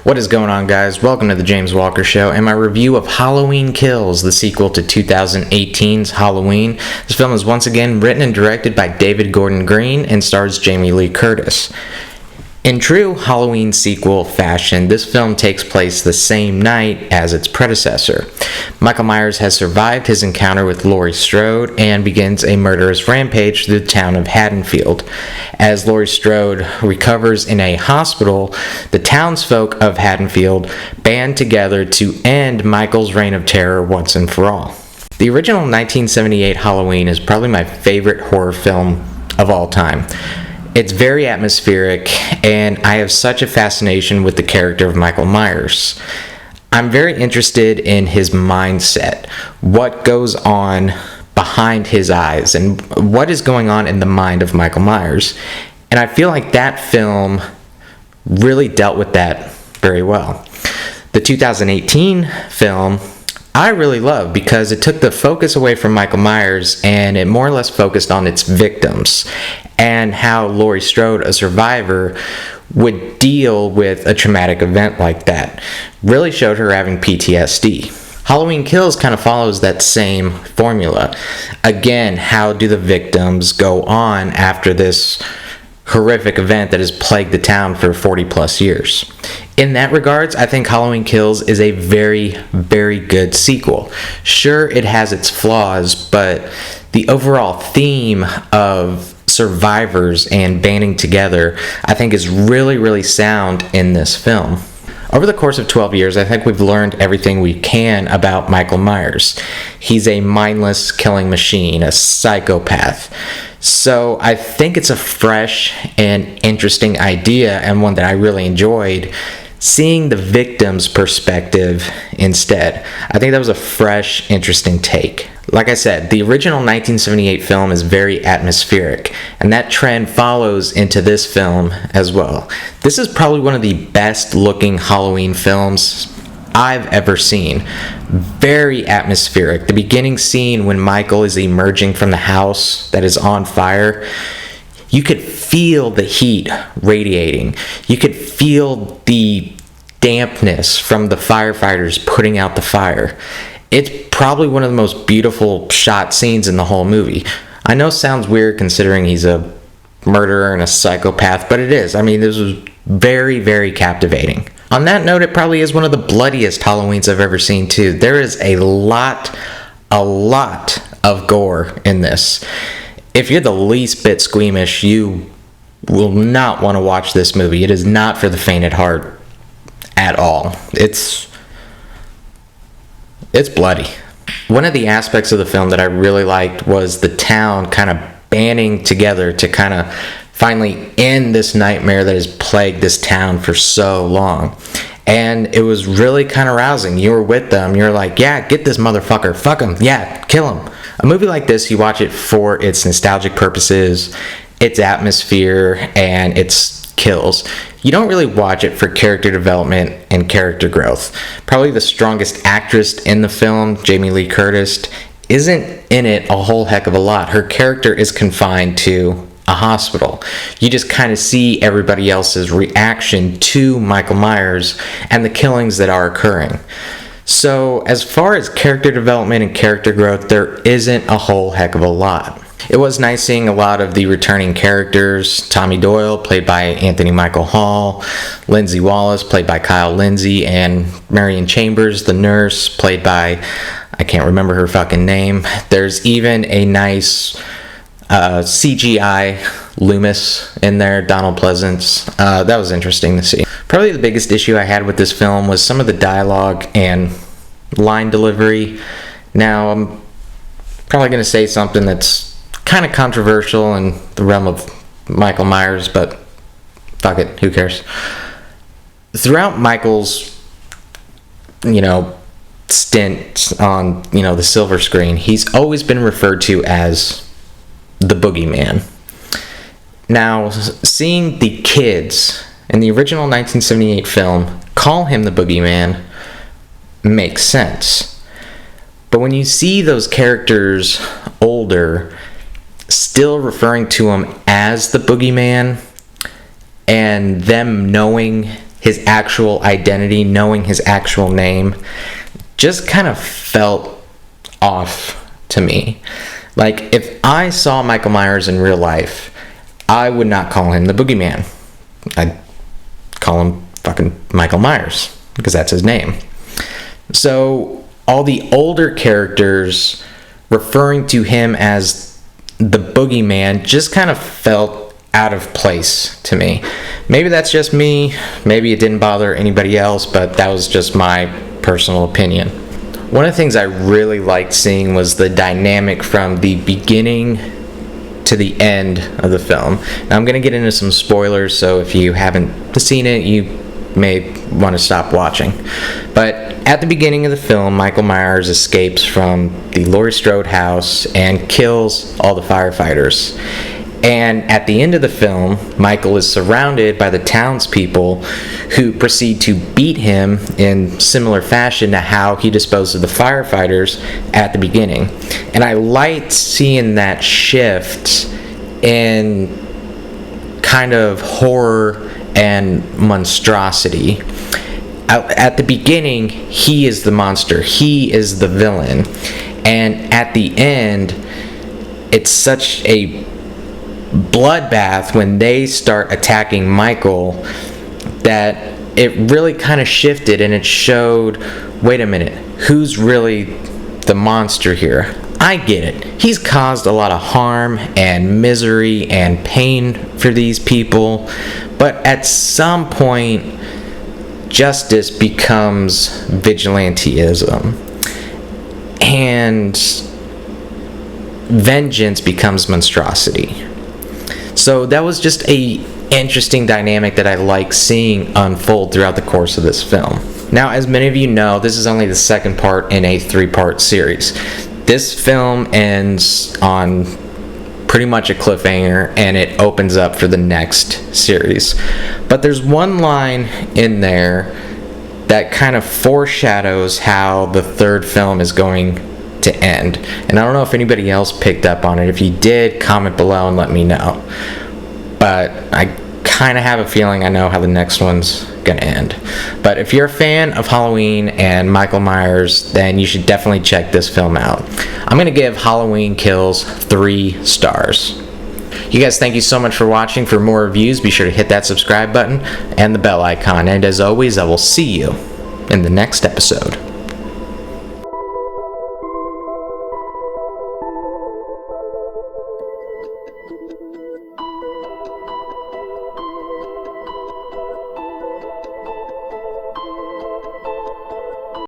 What is going on, guys? Welcome to the James Walker Show and my review of Halloween Kills, the sequel to 2018's Halloween. This film is once again written and directed by David Gordon Green and stars Jamie Lee Curtis. In true Halloween sequel fashion, this film takes place the same night as its predecessor. Michael Myers has survived his encounter with Laurie Strode and begins a murderous rampage through the town of Haddonfield. As Laurie Strode recovers in a hospital, the townsfolk of Haddonfield band together to end Michael's reign of terror once and for all. The original 1978 Halloween is probably my favorite horror film of all time. It's very atmospheric, and I have such a fascination with the character of Michael Myers. I'm very interested in his mindset, what goes on behind his eyes, and what is going on in the mind of Michael Myers. And I feel like that film really dealt with that very well. The 2018 film I really love because it took the focus away from Michael Myers and it more or less focused on its victims and how Laurie Strode, a survivor, would deal with a traumatic event like that. Really showed her having PTSD. Halloween Kills kind of follows that same formula. Again, how do the victims go on after this horrific event that has plagued the town for 40 plus years? In that regards, I think Halloween Kills is a very, very good sequel. Sure, it has its flaws, but the overall theme of survivors and banding together, I think, is really, really sound in this film. Over the course of 12 years, I think we've learned everything we can about Michael Myers. He's a mindless killing machine, a psychopath. So I think it's a fresh and interesting idea, and one that I really enjoyed, seeing the victim's perspective instead. I think that was a fresh, interesting take. Like I said, the original 1978 film is very atmospheric, and that trend follows into this film as well. This is probably one of the best looking Halloween films I've ever seen. Very atmospheric. The beginning scene when Michael is emerging from the house that is on fire, you could feel the heat radiating. You could feel the dampness from the firefighters putting out the fire. It's probably one of the most beautiful shot scenes in the whole movie. I know it sounds weird considering he's a murderer and a psychopath, but it is. I mean, this was very, very captivating. On that note, it probably is one of the bloodiest Halloweens I've ever seen too. There is a lot of gore in this. If you're the least bit squeamish, you will not want to watch this movie. It is not for the faint at heart at all. It's bloody. One of the aspects of the film that I really liked was the town kind of banding together to kind of finally end this nightmare that has plagued this town for so long. And it was really kind of rousing. You were with them. You're like, yeah, get this motherfucker. Fuck him. Yeah, kill him. A movie like this, you watch it for its nostalgic purposes, its atmosphere, and its kills. You don't really watch it for character development and character growth. Probably the strongest actress in the film, Jamie Lee Curtis, isn't in it a whole heck of a lot. Her character is confined to a hospital. You just kind of see everybody else's reaction to Michael Myers and the killings that are occurring. So as far as character development and character growth, there isn't a whole heck of a lot. It was nice seeing a lot of the returning characters. Tommy Doyle, played by Anthony Michael Hall, Lindsay Wallace, played by Kyle Lindsay, and Marion Chambers, the nurse, played by, I can't remember her fucking name. There's even a nice CGI Loomis in there, Donald Pleasance. That was interesting to see. Probably the biggest issue I had with this film was some of the dialogue and line delivery. Now, I'm probably going to say something that's kind of controversial in the realm of Michael Myers, but fuck it, who cares? Throughout Michael's, stint on, the silver screen, he's always been referred to as the boogeyman. Now, seeing the kids in the original 1978 film call him the boogeyman makes sense. But when you see those characters older still referring to him as the boogeyman, and them knowing his actual identity, knowing his actual name, just kind of felt off to me. Like, if I saw Michael Myers in real life, I would not call him the Boogeyman. I'd call him fucking Michael Myers, because that's his name. So, all the older characters referring to him as the Boogeyman just kind of felt out of place to me. Maybe that's just me, maybe it didn't bother anybody else, but that was just my personal opinion. One of the things I really liked seeing was the dynamic from the beginning to the end of the film. Now, I'm going to get into some spoilers, so if you haven't seen it, you may want to stop watching. But at the beginning of the film, Michael Myers escapes from the Laurie Strode house and kills all the firefighters. And at the end of the film, Michael is surrounded by the townspeople who proceed to beat him in similar fashion to how he disposed of the firefighters at the beginning. And I liked seeing that shift in kind of horror and monstrosity. At the beginning, he is the monster. He is the villain. And at the end, it's such a bloodbath when they start attacking Michael that it really kind of shifted, and it showed, wait a minute, who's really the monster here? I get it. He's caused a lot of harm and misery and pain for these people, but at some point, justice becomes vigilantism, and vengeance becomes monstrosity. So that was just a interesting dynamic that I like seeing unfold throughout the course of this film. Now, as many of you know, this is only the second part in a 3-part series. This film ends on pretty much a cliffhanger, and it opens up for the next series. But there's one line in there that kind of foreshadows how the third film is going to end. And I don't know if anybody else picked up on it. If you did, comment below and let me know. But I kind of have a feeling I know how the next one's gonna end. But if you're a fan of Halloween and Michael Myers, then you should definitely check this film out. I'm gonna give Halloween Kills 3 stars. You guys, thank you so much for watching. For more reviews, be sure to hit that subscribe button and the bell icon. And as always, I will see you in the next episode.